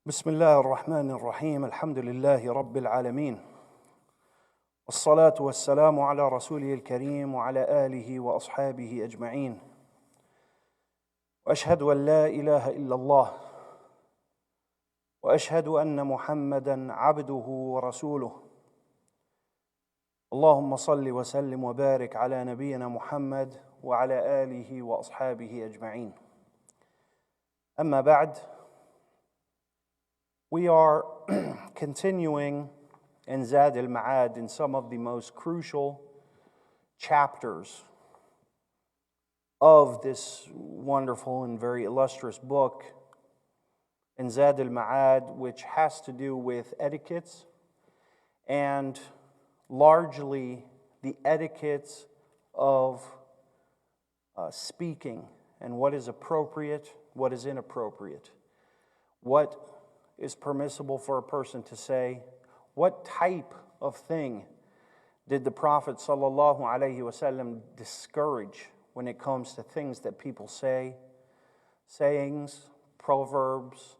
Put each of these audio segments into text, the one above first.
بسم الله الرحمن الرحيم الحمد لله رب العالمين والصلاة والسلام على رسوله الكريم وعلى آله وأصحابه أجمعين وأشهد أن لا إله إلا الله وأشهد أن محمدا عبده ورسوله اللهم صل وسلم وبارك على نبينا محمد وعلى آله وأصحابه أجمعين أما بعد. We are continuing in Zadul-Ma'ad in some of the most crucial chapters of this wonderful and very illustrious book in Zadul-Ma'ad, which has to do with etiquettes and largely the etiquettes of speaking and what is appropriate, what is inappropriate, what is permissible for a person to say, what type of thing did the Prophet ﷺ discourage when it comes to things that people say, sayings, proverbs,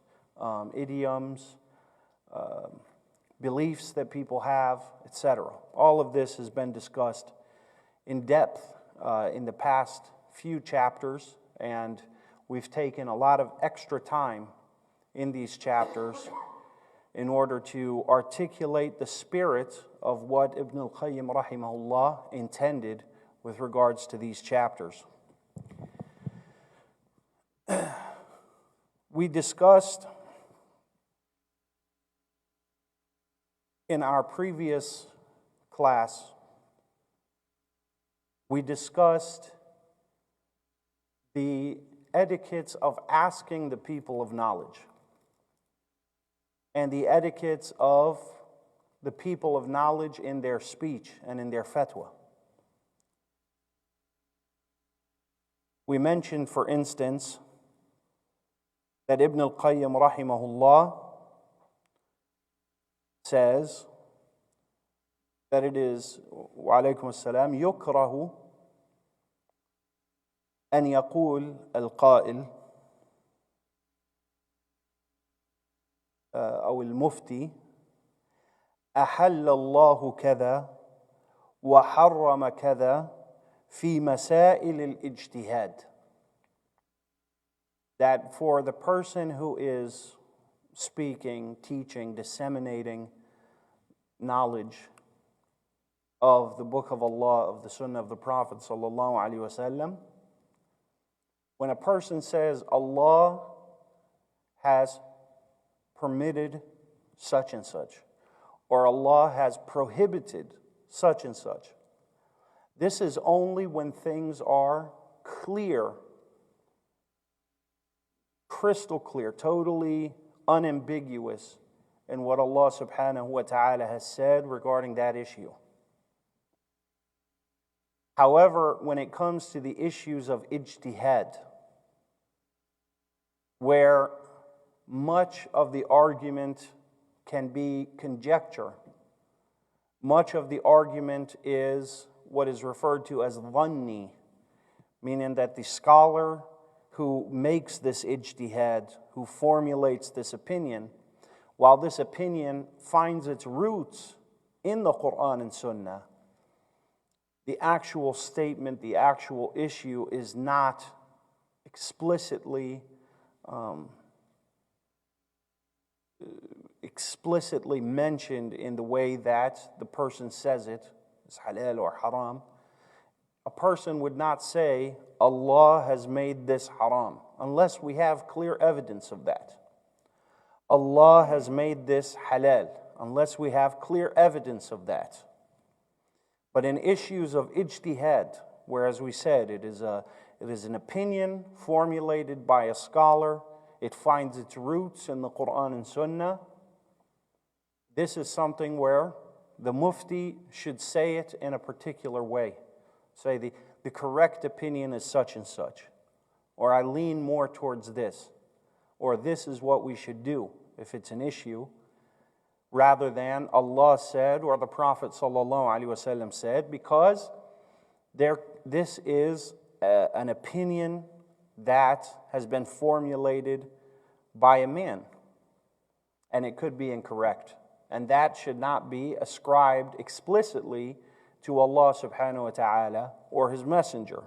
idioms, beliefs that people have, etc. All of this has been discussed in depth in the past few chapters, and we've taken a lot of extra time in these chapters in order to articulate the spirit of what Ibn Al-Qayyim rahimahullah intended with regards to these chapters. We discussed in our previous class, we discussed the etiquettes of asking the people of knowledge and the etiquettes of the people of knowledge in their speech and in their fatwa. We mentioned, for instance, that Ibn Al-Qayyim rahimahullah says that it is, wa alaykum as-salam, yukrahu an yaqul al-qa'il أو المفتي أحل الله كذا وحرم كذا في مسائل الاجتهاد. That for the person who is speaking, teaching, disseminating knowledge of the Book of Allah, of the Sunnah of the Prophet sallallahu alaihi wasallam, when a person says Allah has permitted such and such, or Allah has prohibited such and such, this is only when things are clear, crystal clear, totally unambiguous in what Allah subhanahu wa ta'ala has said regarding that issue. However, when it comes to the issues of ijtihad, where much of the argument can be conjecture, much of the argument is what is referred to as dhanni, meaning that the scholar who makes this ijtihad, who formulates this opinion, while this opinion finds its roots in the Quran and Sunnah, the actual statement, the actual issue is not explicitly mentioned in the way that the person says it, is halal or haram. A person would not say, Allah has made this haram, unless we have clear evidence of that. Allah has made this halal, unless we have clear evidence of that. But in issues of ijtihad, where, as we said, it is an opinion formulated by a scholar, it finds its roots in the Quran and Sunnah, this is something where the mufti should say it in a particular way. Say the correct opinion is such and such, or I lean more towards this, or this is what we should do if it's an issue, rather than Allah said or the Prophet ﷺ said, because this is an opinion that has been formulated by a man. and it could be incorrect. And that should not be ascribed explicitly to Allah subhanahu wa ta'ala or His Messenger.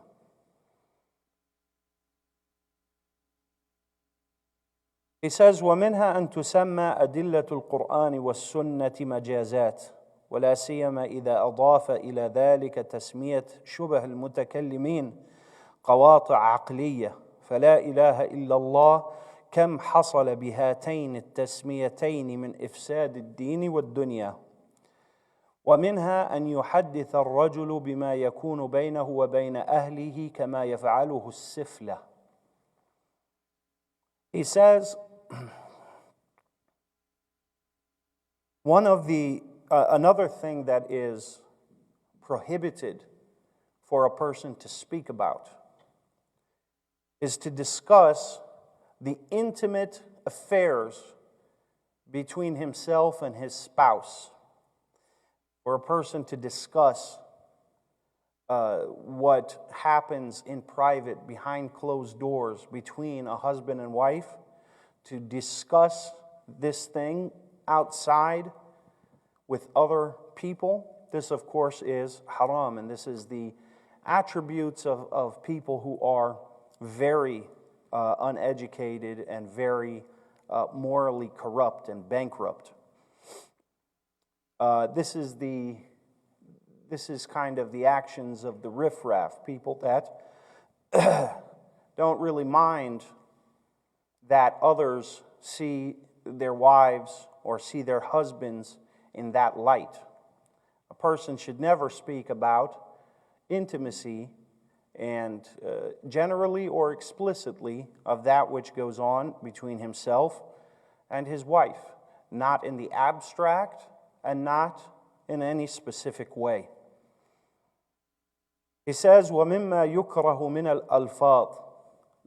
He says, وَمِنْهَا أَن تُسَمَّى أَدِلَّةُ الْقُرْآنِ وَالسُّنَّةِ مَجَازَاتٍ ولا سيما إذا أضاف إلى ذلك تسمية شبه المتكلمين قواطع عقلية فلا إله إلا الله كم حصل بهاتين التسميتين من إفساد الدين والدنيا ومنها أن يحدث الرجل بما يكون بينه وبين أهله كما يفعله السفلة. He says, another thing that is prohibited for a person to speak about is to discuss the intimate affairs between himself and his spouse, for a person to discuss what happens in private behind closed doors between a husband and wife, to discuss this thing outside with other people. This, of course, is haram, and this is the attributes of people who are very uneducated and very morally corrupt and bankrupt. This is kind of the actions of the riffraff, people that don't really mind that others see their wives or see their husbands in that light. A person should never speak about intimacy and generally or explicitly of that which goes on between himself and his wife, not in the abstract and not in any specific way. He says, وَمِمَّا يُكْرَهُ مِنَ الْأَلْفَاظِ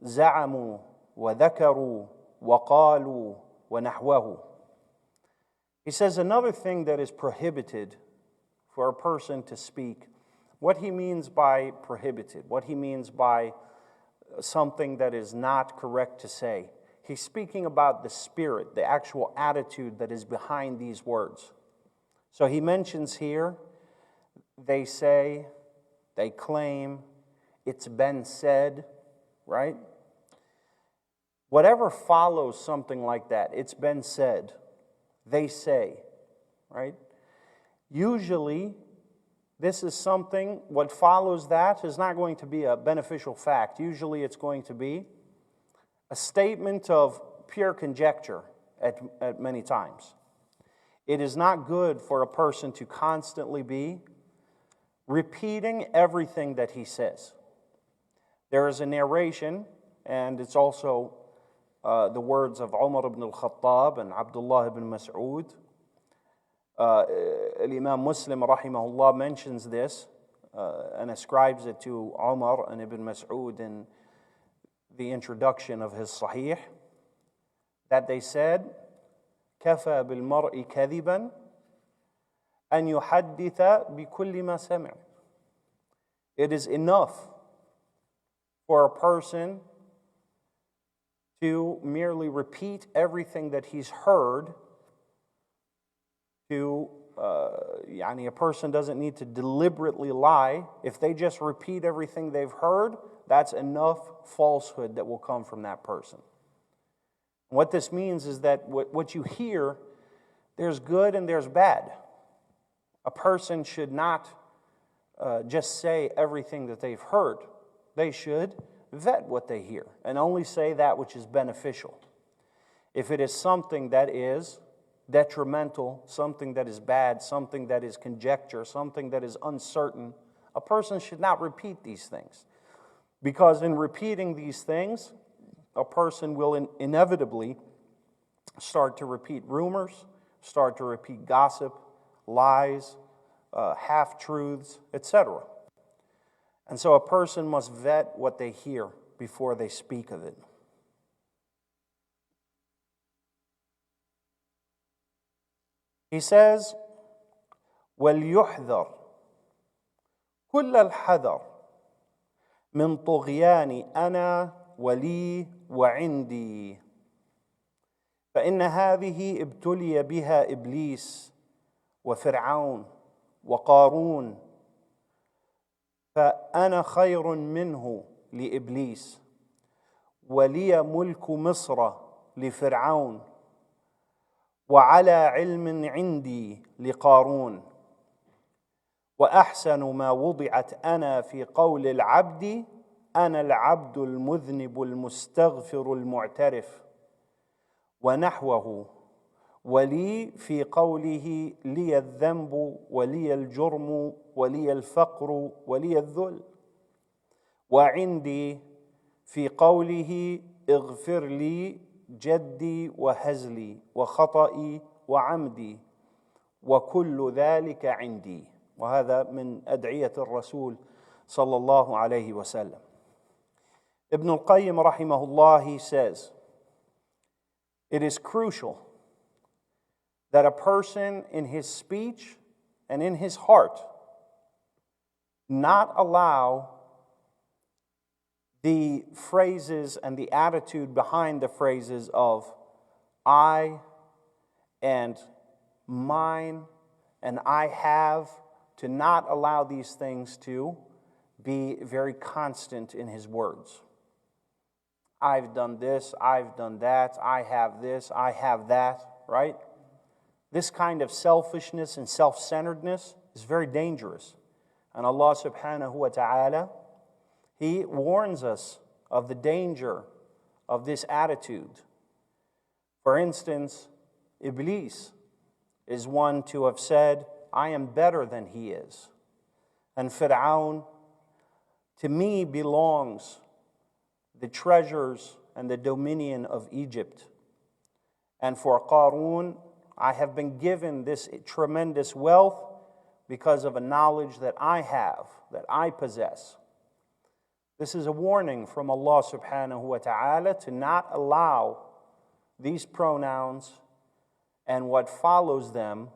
زَعَمُوا وَذَكَرُوا وَقَالُوا وَنَحْوَهُ. He says another thing that is prohibited for a person to speak, what he means by prohibited, what he means by something that is not correct to say. He's speaking about the spirit, the actual attitude that is behind these words. So he mentions here, they say, they claim, it's been said, right? Whatever follows something like that, it's been said, they say, right? Usually, this is something, what follows that is not going to be a beneficial fact. Usually it's going to be a statement of pure conjecture at many times. It is not good for a person to constantly be repeating everything that he says. There is a narration, and it's also the words of Umar ibn al-Khattab and Abdullah ibn Mas'ud. Imam Muslim rahimahullah mentions this and ascribes it to Umar and Ibn Mas'ud in the introduction of his Sahih, that they said, كَفَى بِالْمَرْءِ كَذِبًا أَنْ يُحَدِّثَ بِكُلِّ مَا سَمِعَ. It is enough for a person to merely repeat everything that he's heard. A person doesn't need to deliberately lie. If they just repeat everything they've heard, that's enough falsehood that will come from that person. What this means is that what you hear, there's good and there's bad. A person should not just say everything that they've heard. They should vet what they hear and only say that which is beneficial. If it is something that is detrimental, something that is bad, something that is conjecture, something that is uncertain, a person should not repeat these things. Because in repeating these things, a person will inevitably start to repeat rumors, start to repeat gossip, lies, half-truths, etc. And so a person must vet what they hear before they speak of it. He says, وَلْيُحْذَرْ كُلَّ الْحَذَرْ مِنْ طُغْيَانِ أَنَا وَلِي وَعِنْدِي فإن هذه ابتلي بها إبليس وفرعون وقارون، فأنا خير منه لإبليس، ولي ملك مصر لفرعون، وعلى علم عندي لقارون، وأحسن ما وضعت أنا في قول العبد أنا العبد المذنب المستغفر المعترف، ونحوه، ولي في قوله لي الذنب ولي الجرم ولي الفقر ولي الذل، وعندي في قوله اغفر لي جدي وهزلي وخطئي وعمدي، وكل ذلك عندي. وهذا من أدعية الرسول صلى الله عليه وسلم. Ibn al-Qayyim rahimahullah, he says, it is crucial that a person in his speech and in his heart not allow the phrases and the attitude behind the phrases of I and mine and I have, to not allow these things to be very constant in his words. I've done this, I've done that, I have this, I have that, right? This kind of selfishness and self-centeredness is very dangerous. And Allah subhanahu wa ta'ala, He warns us of the danger of this attitude. For instance, Iblis is one to have said, I am better than he is. And Fir'aun, to me belongs the treasures and the dominion of Egypt. And for Qarun, I have been given this tremendous wealth because of a knowledge that I have, that I possess. This is a warning from Allah subhanahu wa ta'ala to not allow these pronouns and what follows them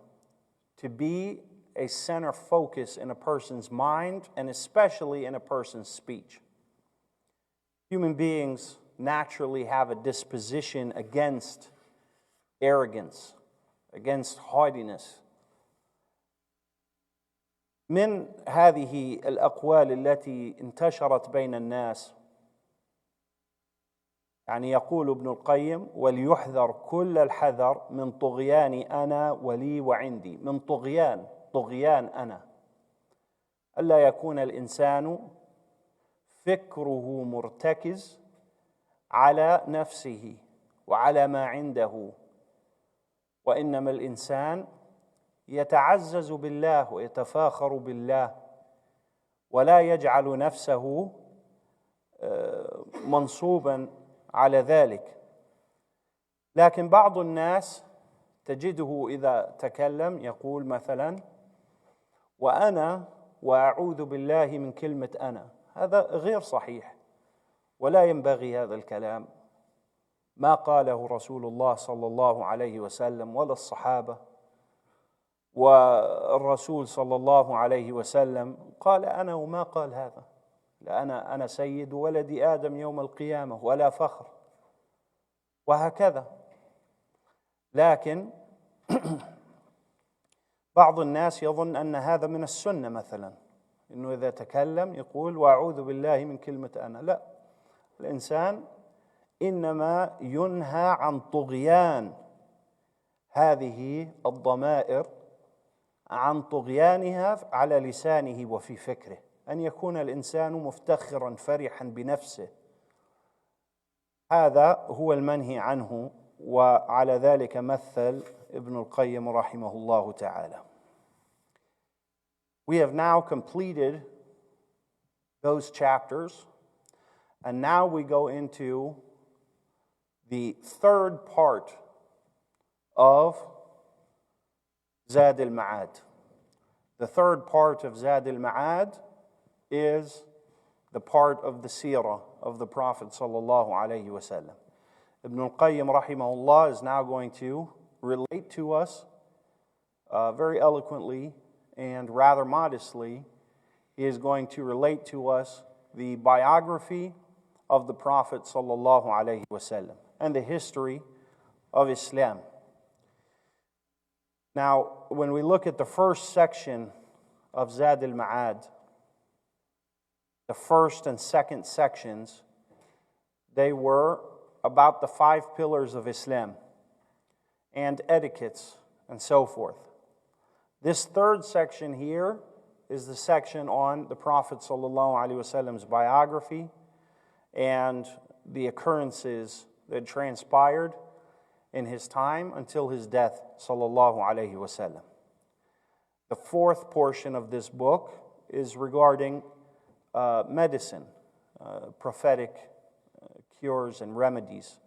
to be a center focus in a person's mind and especially in a person's speech. Human beings naturally have a disposition against arrogance, against haughtiness. من هذه الأقوال التي انتشرت بين الناس، يعني يقول ابن القيم وليحذر كل الحذر من طغيان أنا ولي وعندي. من طغيان أنا، ألا يكون الإنسان فكره مرتكز على نفسه وعلى ما عنده، وإنما الإنسان يتعزز بالله ويتفاخر بالله ولا يجعل نفسه منصوبا على ذلك. لكن بعض الناس تجده إذا تكلم يقول مثلا وأنا وأعوذ بالله من كلمة أنا. هذا غير صحيح ولا ينبغي هذا الكلام. ما قاله رسول الله صلى الله عليه وسلم ولا الصحابة، والرسول صلى الله عليه وسلم قال أنا وما قال هذا. لا أنا سيد ولد آدم يوم القيامة ولا فخر، وهكذا. لكن بعض الناس يظن أن هذا من السنة مثلا، إنه إذا تكلم يقول وأعوذ بالله من كلمة أنا. لا، الإنسان إنما ينهى عن طغيان هذه الضمائر، عن طغيانها على لسانه وفي فكره، أن يكون الإنسان مفتخرا فرحا بنفسه. هذا هو المنهي عنه، وعلى ذلك مثل ابن القيم رحمه الله تعالى. We have now completed those chapters, and now we go into the third part of Zadul-Ma'ad. The third part of Zadul-Ma'ad is the part of the seerah of the Prophet sallallahu alaihi wasallam. Ibn al-Qayyim rahimahullah is now going to relate to us very eloquently and rather modestly. He is going to relate to us the biography of the Prophet sallallahu alaihi wasallam and the history of Islam. Now, when we look at the first section of Zadul-Ma'ad, the first and second sections, they were about the 5 pillars of Islam and etiquettes and so forth. This third section here is the section on the Prophet ﷺ's biography and the occurrences that transpired in his time until his death ﷺ. The fourth portion of this book is regarding medicine, prophetic cures and remedies.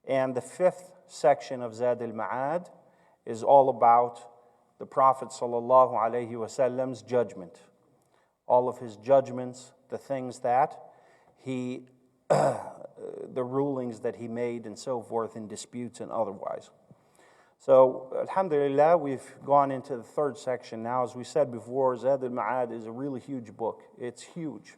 And the fifth section of Zadul-Ma'ad is all about the Prophet ﷺ's judgment. All of his judgments, the things that he, the rulings that he made and so forth in disputes and otherwise. So, alhamdulillah, we've gone into the third section now. As we said before, Zadul-Ma'ad is a really huge book. It's huge.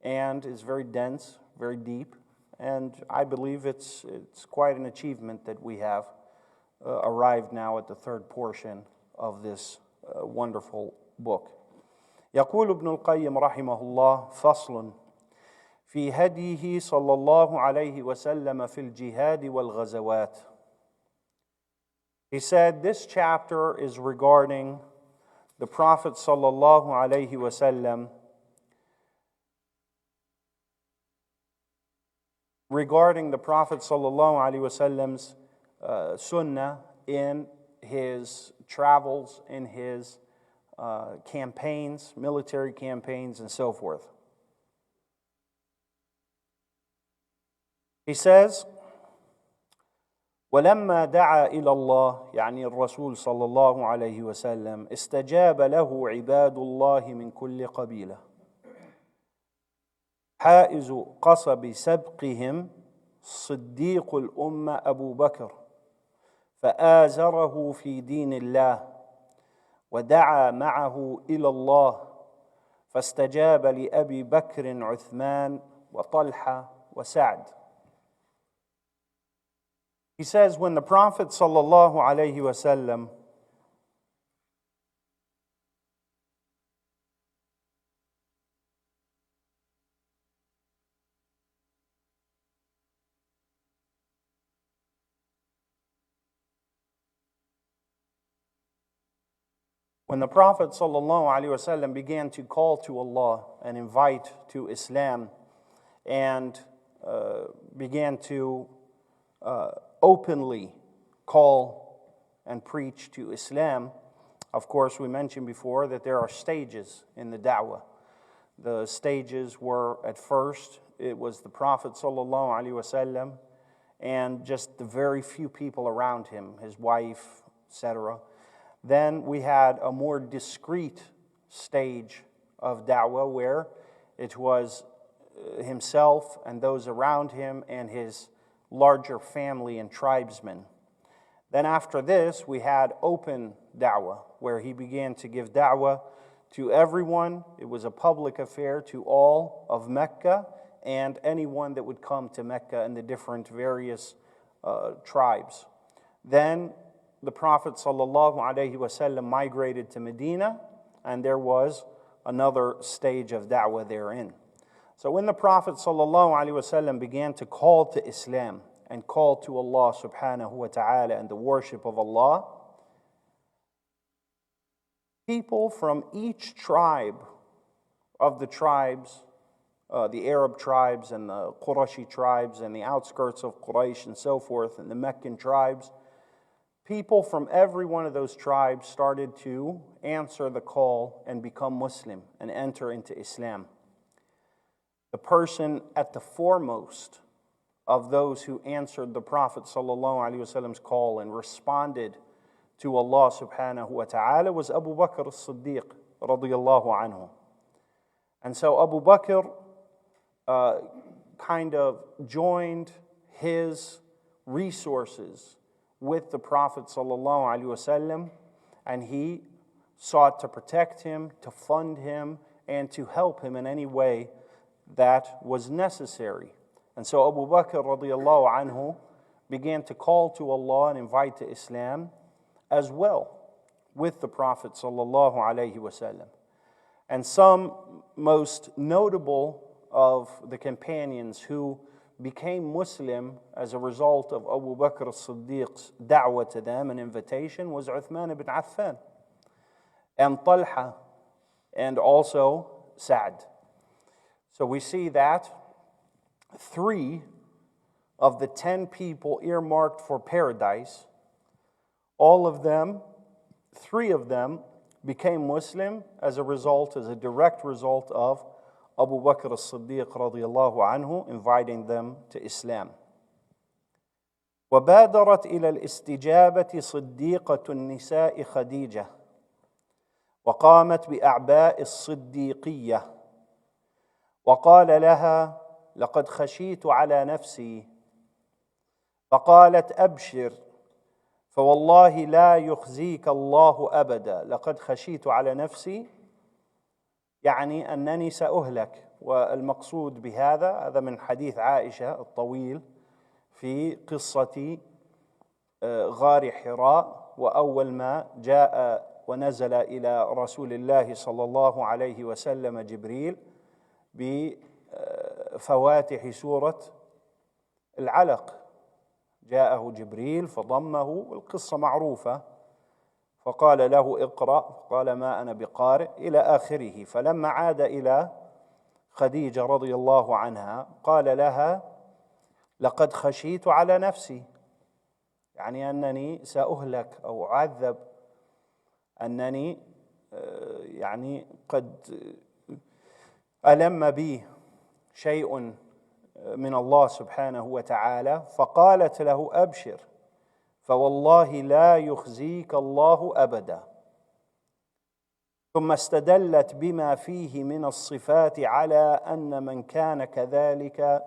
And it's very dense, very deep. And I believe it's quite an achievement that we have arrived now at the third portion of this wonderful book. يقول ابن القيم رحمه الله فصل في هديه صلى الله عليه وسلم في الجهاد والغزوات. He said this chapter is regarding the Prophet sallallahu alaihi wasallam, regarding the Prophet sallallahu alaihi wasallam's sunnah in his travels, in his campaigns, military campaigns, and so forth. He says, ولما دعا إلى الله يعني الرسول صلى الله عليه وسلم استجاب له عباد الله من كل قبيلة حائز قصب سبقهم صديق الأمة أبو بكر فآزره في دين الله ودعا معه إلى الله فاستجاب لأبي بكر عثمان وطلحة وسعد. He says, when the Prophet sallallahu alaihi wasallam began to call to Allah and invite to Islam and began to openly call and preach to Islam. Of course, we mentioned before that there are stages in the da'wah. The stages were, at first, it was the Prophet ﷺ and just the very few people around him, his wife, etc. Then we had a more discreet stage of da'wah where it was himself and those around him and his larger family and tribesmen. Then after this, we had open da'wah, where he began to give da'wah to everyone. It was a public affair to all of Mecca and anyone that would come to Mecca and the different various tribes. Then the Prophet ﷺ migrated to Medina, and there was another stage of da'wah therein. So when the Prophet ﷺ began to call to Islam and call to Allah subhanahu wa ta'ala and the worship of Allah, people from each tribe of the tribes, the Arab tribes and the Qurashi tribes and the outskirts of Quraysh and so forth, and the Meccan tribes, people from every one of those tribes started to answer the call and become Muslim and enter into Islam. The person at the foremost of those who answered the Prophet ﷺ's call and responded to Allah subhanahu wa ta'ala was Abu Bakr as-Siddiq radiyallahu anhu. And so Abu Bakr kind of joined his resources with the Prophet ﷺ, and he sought to protect him, to fund him, and to help him in any way that was necessary. And so Abu Bakr radiallahu anhu began to call to Allah and invite to Islam as well with the Prophet sallallahu alaihi wasallam. And some most notable of the companions who became Muslim as a result of Abu Bakr as-Siddiq's da'wah to them and invitation was Uthman ibn Affan and Talha and also Sa'd. So we see that 3 of the 10 people earmarked for paradise, all of them, 3 of them became Muslim as a direct result of Abu Bakr as-Siddiq radiyallahu anhu inviting them to Islam. وبادرت إلى الاستجابة صديقة النساء خديجة وقامت بأعباء الصديقية وقال لها لقد خشيت على نفسي فقالت أبشر فوالله لا يخزيك الله أبدا. لقد خشيت على نفسي يعني أنني سأهلك، والمقصود هذا من حديث عائشة الطويل في قصة غار حراء، وأول ما جاء ونزل إلى رسول الله صلى الله عليه وسلم جبريل بفواتح سورة العلق، جاءه جبريل فضمه، والقصة معروفة، فقال له اقرأ، قال ما أنا بقارئ إلى آخره. فلما عاد إلى خديجة رضي الله عنها قال لها لقد خشيت على نفسي، يعني أنني سأهلك أو أعذب، أنني يعني قد ألم بي شيء من الله سبحانه وتعالى. فقالت له أبشر فوالله لا يخزيك الله أبدا. ثم استدلت بما فيه من الصفات على أن من كان كذلك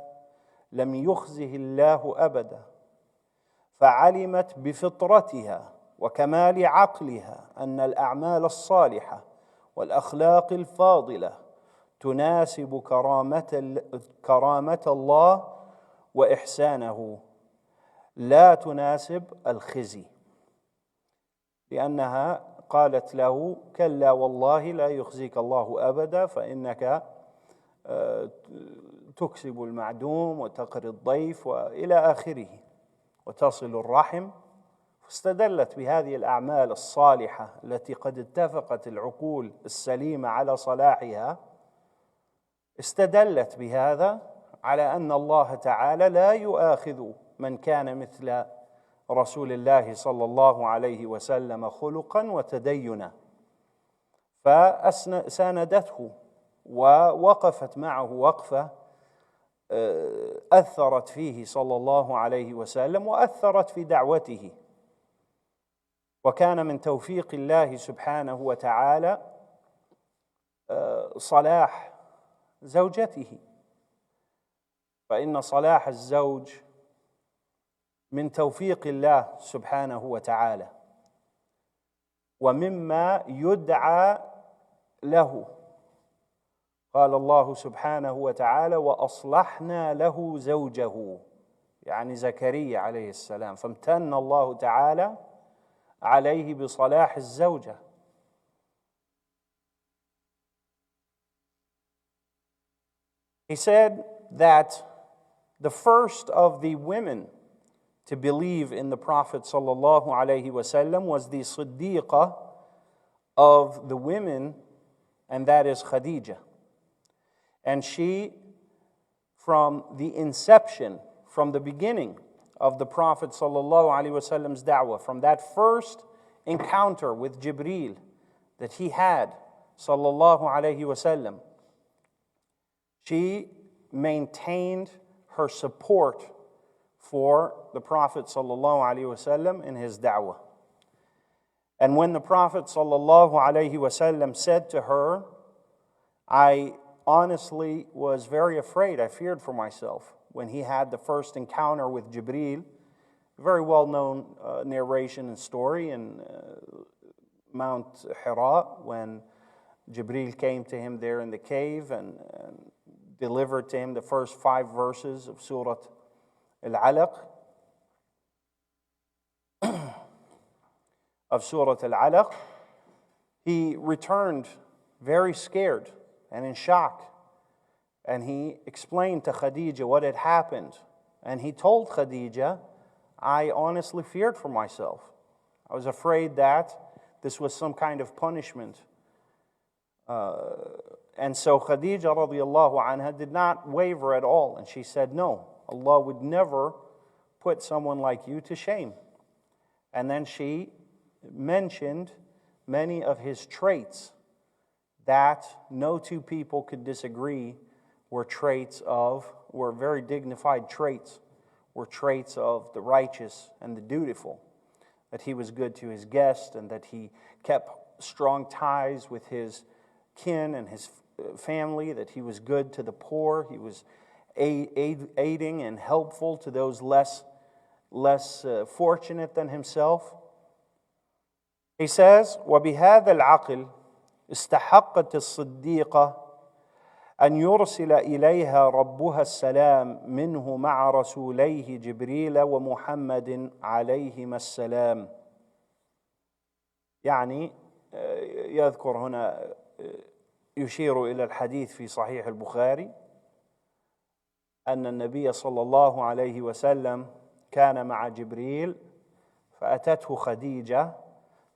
لم يخزه الله أبدا، فعلمت بفطرتها وكمال عقلها أن الأعمال الصالحة والأخلاق الفاضلة تناسب كرامة الله وإحسانه، لا تناسب الخزي، لأنها قالت له كلا والله لا يخزيك الله أبدا، فإنك تكسب المعدوم وتقري الضيف وإلى آخره وتصل الرحم. فاستدلت بهذه الأعمال الصالحة التي قد اتفقت العقول السليمة على صلاحها، استدلت بهذا على أن الله تعالى لا يؤاخذ من كان مثل رسول الله صلى الله عليه وسلم خلقا وتدينا، فساندته ووقفت معه وقفة أثرت فيه صلى الله عليه وسلم وأثرت في دعوته. وكان من توفيق الله سبحانه وتعالى صلاح زوجته، فإن صلاح الزوج من توفيق الله سبحانه وتعالى ومما يدعى له. قال الله سبحانه وتعالى وأصلحنا له زوجه، يعني زكريا عليه السلام، فامتن الله تعالى عليه بصلاح الزوجة. He said that the first of the women to believe in the Prophet sallallahu alaihi wasallam was the Siddiqah of the women, and that is Khadijah. And she, from the inception, from the beginning of the Prophet sallallahu alaihi wasallam's da'wah, from that first encounter with Jibreel that he had sallallahu alaihi wasallam, she maintained her support for the Prophet sallallahu alaihi wasallam in his da'wah. And when the Prophet sallallahu alaihi wasallam said to her, I honestly was very afraid, I feared for myself, when he had the first encounter with Jibreel, very well-known narration and story in Mount Hira, when Jibreel came to him there in the cave and delivered to him the first 5 verses of Surah Al-Alaq. of Surah Al-Alaq, he returned very scared and in shock. And he explained to Khadija what had happened. And he told Khadija, I honestly feared for myself. I was afraid that this was some kind of punishment. And so Khadija radiallahu anha did not waver at all. And she said, no, Allah would never put someone like you to shame. And then she mentioned many of his traits that no two people could disagree were very dignified traits, were traits of the righteous and the dutiful. That he was good to his guests and that he kept strong ties with his kin and his family, that he was good to the poor, he was aiding and helpful to those less fortunate than himself. He says, وَبِهَذَا الْعَقْلِ استحقت الصديقة أن يرسل إليها ربها السلام منه مع رسوليه جبريل ومحمد عليهما السلام. يعني يذكر هنا يشير إلى الحديث في صحيح البخاري أن النبي صلى الله عليه وسلم كان مع جبريل فأتته خديجة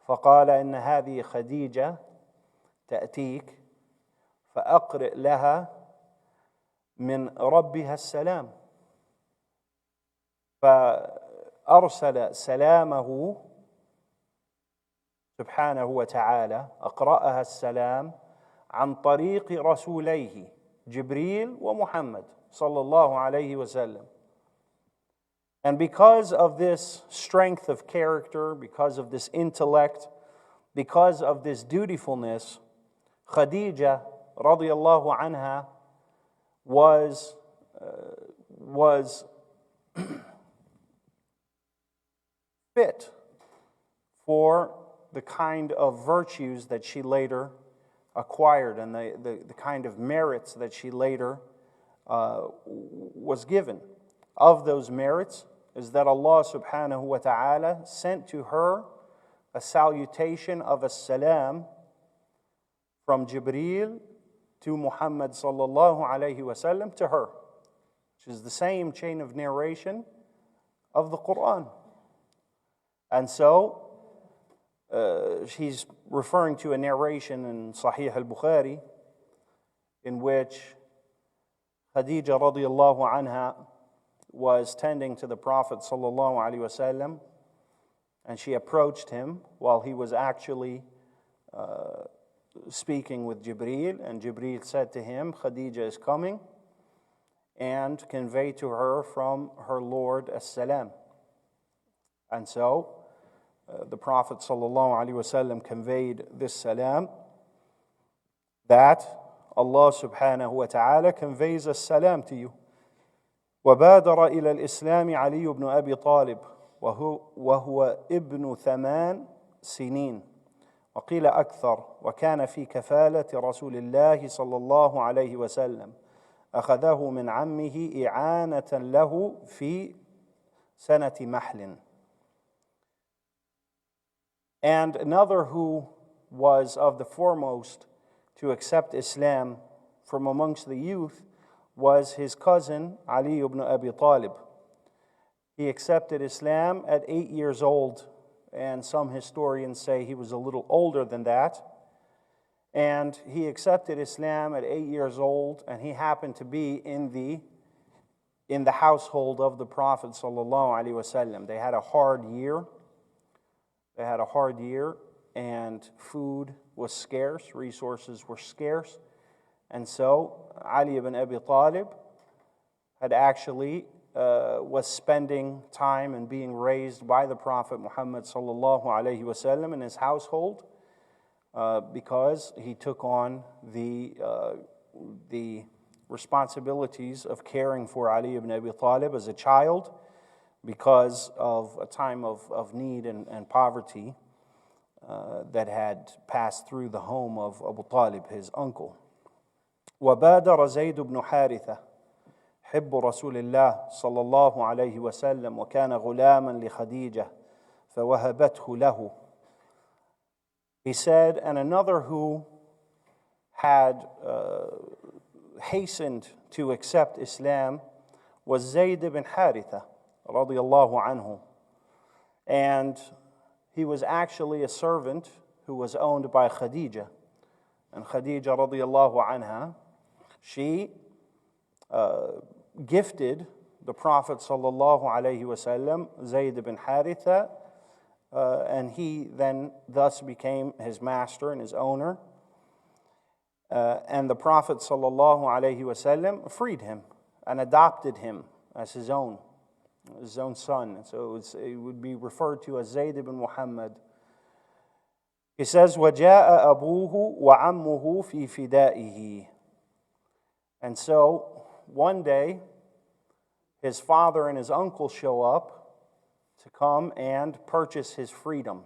فقال إن هذه خديجة تأتيك فأقرئ لها من ربها السلام. فأرسل سلامه سبحانه وتعالى، أقرأها السلام عن طريق رسوليه جبريل ومحمد صلى الله عليه وسلم. And because of this strength of character, because of this intellect, because of this dutifulness, Khadija radiallahu anha was fit for the kind of virtues that she later acquired and the kind of merits that she later was given. Of those merits is that Allah subhanahu wa ta'ala sent to her a salutation of as-salam from Jibreel to Muhammad sallallahu alayhi wasallam to her, which is the same chain of narration of the Quran. And so she's referring to a narration in Sahih al-Bukhari in which Khadija radiallahu anha was tending to the Prophet sallallahu alaihi wasallam, and she approached him while he was actually speaking with Jibreel, and Jibreel said to him, Khadija is coming, and convey to her from her Lord as-salam. And so the Prophet sallallahu alaihi wasallam conveyed this salam, that Allah subhanahu wa ta'ala conveys as-salam to you. وبادر إلى الإسلام علي بن أبي طالب وهو ابن 8 سنين وقيل أكثر وكان في كفالة رسول الله صلى الله عليه وسلم أخذه من عمه إعانة له في سنة محل. And another who was of the foremost to accept Islam from amongst the youth was his cousin Ali ibn Abi Talib. He accepted Islam at 8 years old, and some historians say he was a little older than that. And he accepted Islam at 8 years old, and he happened to be in the household of the Prophet sallallahu alaihi wasallam. They had a hard year. And food was scarce, resources were scarce. And so Ali ibn Abi Talib had actually was spending time and being raised by the Prophet Muhammad sallallahu alaihi wasallam in his household because he took on the responsibilities of caring for Ali ibn Abi Talib as a child because of a time of need and poverty that had passed through the home of Abu Talib, his uncle. وبادر زيد بن حارثة حب رسول الله صلى الله عليه وسلم وكان غلاما لخديجة فوهبته له He said, and another who had hastened to accept Islam was Zayd ibn Haritha, radiyallahu anhu. And he was actually a servant who was owned by Khadija. And Khadija, radiyallahu anha, she gifted the Prophet sallallahu alaihi wasallam Zayd ibn Haritha, and he then thus became his master and his owner. And the Prophet sallallahu alaihi wasallam freed him and adopted him as his own son. So it would be referred to as Zayd ibn Muhammad. He says, وَجَاءَ أَبُوهُ وَعَمُّهُ فِي فِدَائِهِ. And so one day, his father and his uncle show up to come and purchase his freedom.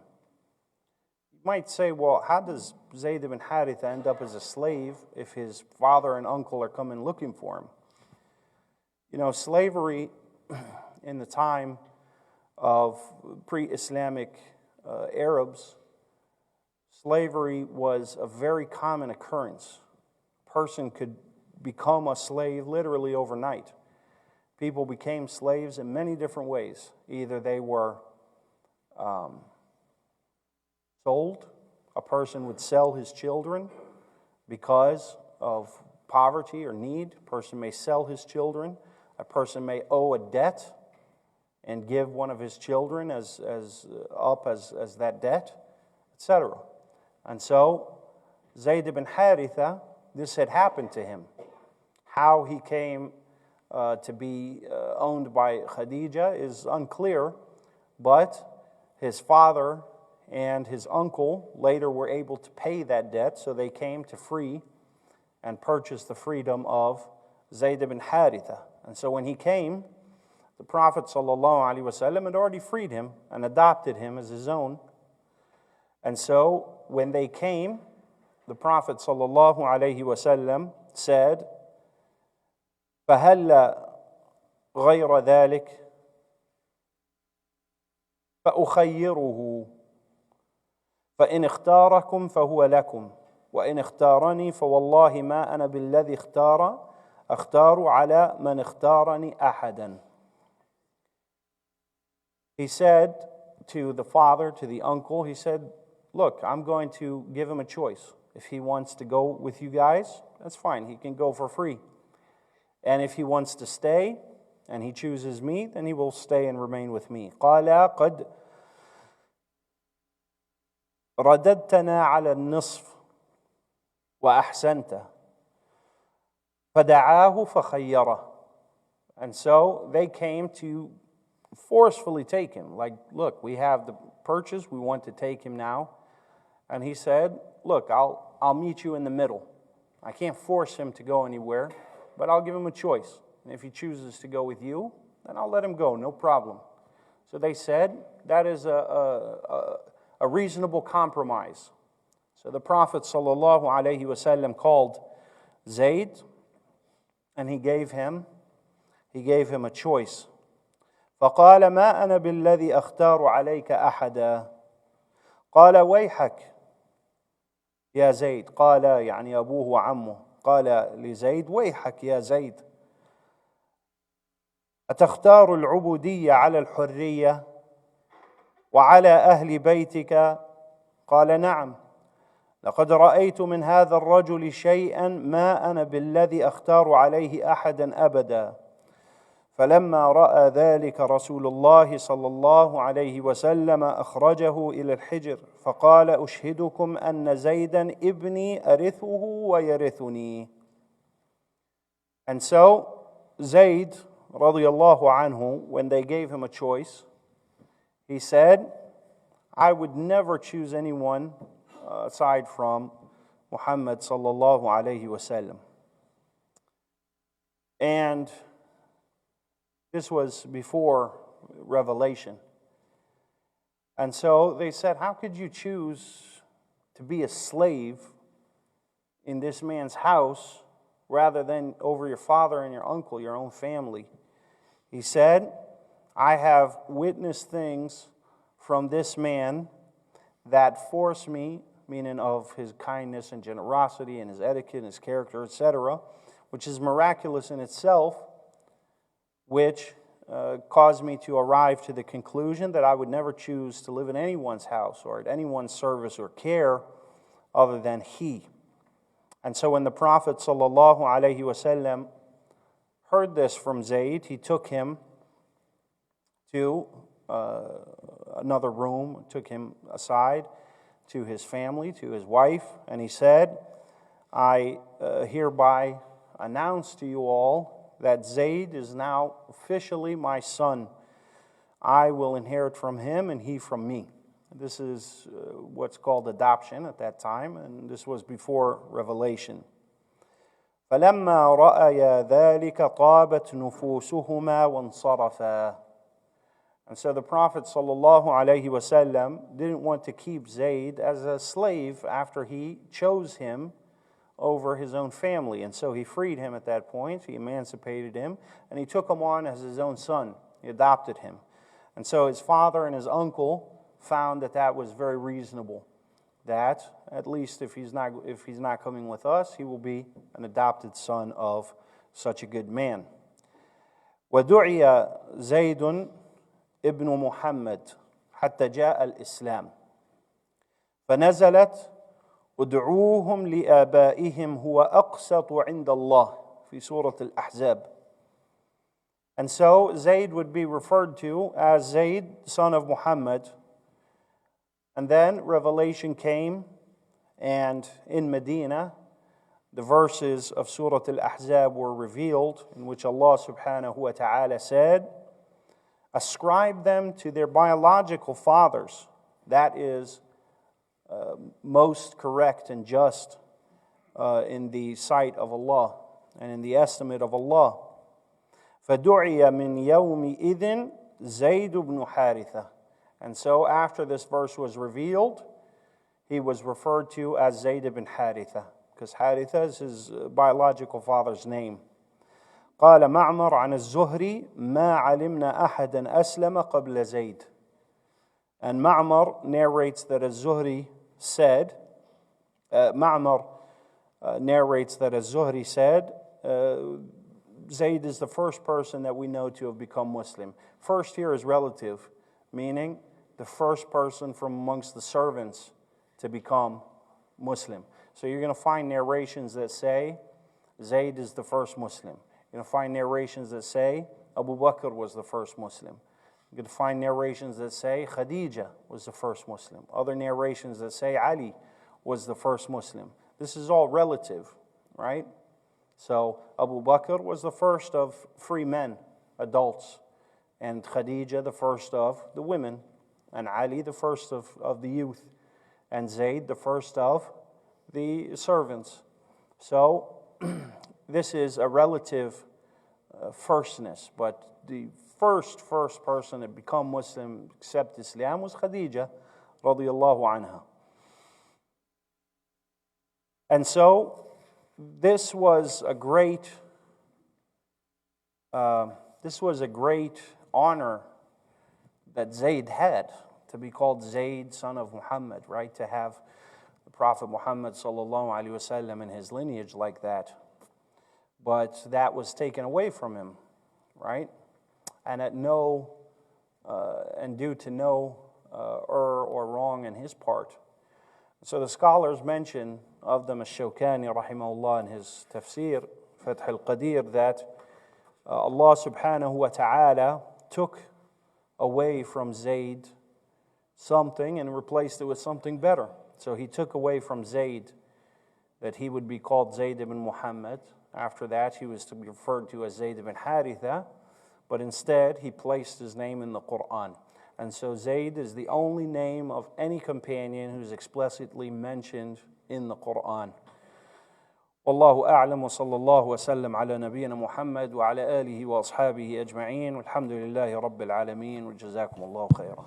You might say, well, how does Zayd ibn Haritha end up as a slave if his father and uncle are coming looking for him? You know, slavery in the time of pre-Islamic Arabs, slavery was a very common occurrence. A person could become a slave literally overnight. People became slaves in many different ways. Either they were sold, a person would sell his children because of poverty or need. A person may sell his children. A person may owe a debt and give one of his children as that debt, etc. And so, Zayd ibn Haritha, this had happened to him. How he came to be owned by Khadija is unclear, but his father and his uncle later were able to pay that debt, so they came to free and purchase the freedom of Zayd ibn Haritha. And so when he came, the Prophet ﷺ had already freed him and adopted him as his own. And so when they came, the Prophet ﷺ said, فَهَلَّ غَيْرَ ذَلِكَ فَأُخَيِّرُهُ فَإِنْ اخْتَارَكُمْ فَهُوَ لَكُمْ وَإِنْ اخْتَارَنِي فَوَاللَّهِ مَا أَنَا بِالَّذِي أختار على من اختارني أحدا. He said to the father, to the uncle, he said, look, I'm going to give him a choice. If he wants to go with you guys, that's fine. He can go for free. And if he wants to stay and he chooses me, then he will stay and remain with me. قال قد رددتنا على النصف وأحسنت فَدَعَاهُ فَخَيَّرَهُ. And so they came to forcefully take him. Like, look, we have the purchase, we want to take him now. And he said, look, I'll meet you in the middle. I can't force him to go anywhere, but I'll give him a choice. And if he chooses to go with you, then I'll let him go, no problem. So they said, that is a reasonable compromise. So the Prophet ﷺ called Zayd, and he gave him a choice. فقال ما أنا بالذي أختار عليك أحدا. قال ويحك يا زيد. قال يعني أبوه وعمه. قال لزيد ويحك يا زيد. أتختار العبودية على الحرية وعلى أهل بيتك؟ قال نعم. لقد رأيت من هذا الرجل شيئا ما أنا بالذي أختار عليه أحدا أبدا. فلما رأى ذلك رسول الله صلى الله عليه وسلم أخرجه إلى الحجر فقال أشهدكم أن زيدا ابني أرثه ويرثني. And so Zayd radiallahu anhu, when they gave him a choice, he said, I would never choose anyone aside from Muhammad sallallahu alayhi wasallam. And this was before revelation. And so they said, how could you choose to be a slave in this man's house rather than over your father and your uncle, your own family? He said, I have witnessed things from this man that force me meaning of his kindness and generosity and his etiquette and his character, etc., which is miraculous in itself, which caused me to arrive to the conclusion that I would never choose to live in anyone's house or at anyone's service or care other than he. And so when the Prophet ﷺ heard this from Zayd, he took him to another room, took him aside to his family, to his wife, and he said, I hereby announce to you all that Zayd is now officially my son. I will inherit from him and he from me. This is what's called adoption at that time, and this was before revelation. فَلَمَّا رَأَيَا ذَلِكَ طَابَتْ نُفُوسُهُمَا وَانصَرَفَا. And so the Prophet ﷺ didn't want to keep Zayd as a slave after he chose him over his own family. And so he freed him at that point, he emancipated him, and he took him on as his own son. He adopted him. And so his father and his uncle found that that was very reasonable, that at least if he's not coming with us, he will be an adopted son of such a good man. وَدُعِيَ زَيْدٌ ابن محمد حتى جاء الإسلام فنزلت ادعوهم لآبائهم هو أقسط عند الله في سورة الأحزاب. And so Zayd would be referred to as Zayd, son of Muhammad. And then revelation came, and in Medina, the verses of Surah Al-Ahzab were revealed, in which Allah subhanahu wa ta'ala said, ascribe them to their biological fathers. That is most correct and just in the sight of Allah and in the estimate of Allah. فَدُعِيَ مِنْ يَوْمِئِذٍ زَيْدُ بْنُ حَارِثَةَ. And so after this verse was revealed, he was referred to as Zayd ibn Haritha, because Haritha is his biological father's name. قال معمر عن الزهري ما علمنا أحدا أسلم قبل زيد. And Ma'mar narrates that Az-Zuhri said, Zayd is the first person that we know to have become Muslim. First here is relative, meaning the first person from amongst the servants to become Muslim. So you're going to find narrations that say Zayd is the first Muslim. You're going to find narrations that say Abu Bakr was the first Muslim. You're going to find narrations that say Khadija was the first Muslim. Other narrations that say Ali was the first Muslim. This is all relative, right? So Abu Bakr was the first of free men, adults, and Khadija the first of the women, and Ali the first of the youth, and Zayd the first of the servants. So this is a relative firstness, but the first person to become Muslim, accept Islam, was Khadija radiyallahu anha. And so this was a great honor that Zayd had, to be called Zayd, son of Muhammad, right? To have the Prophet Muhammad sallallahu alaihi wasallam in his lineage like that. But that was taken away from him, right? And due to no error or wrong in his part. So the scholars mention of them Ash-Shawkani rahimahullah in his tafsir, Fath al-Qadir, that Allah subhanahu wa ta'ala took away from Zayd something and replaced it with something better. So he took away from Zayd that he would be called Zayd ibn Muhammad. After that, he was to be referred to as Zayd ibn Haritha, but instead he placed his name in the Quran. And so Zayd is the only name of any companion who's explicitly mentioned in the Quran. والله أعلم وصلى الله وسلم على نبينا محمد وعلى آله وأصحابه أجمعين والحمد لله رب العالمين وجزاكم الله خيرا.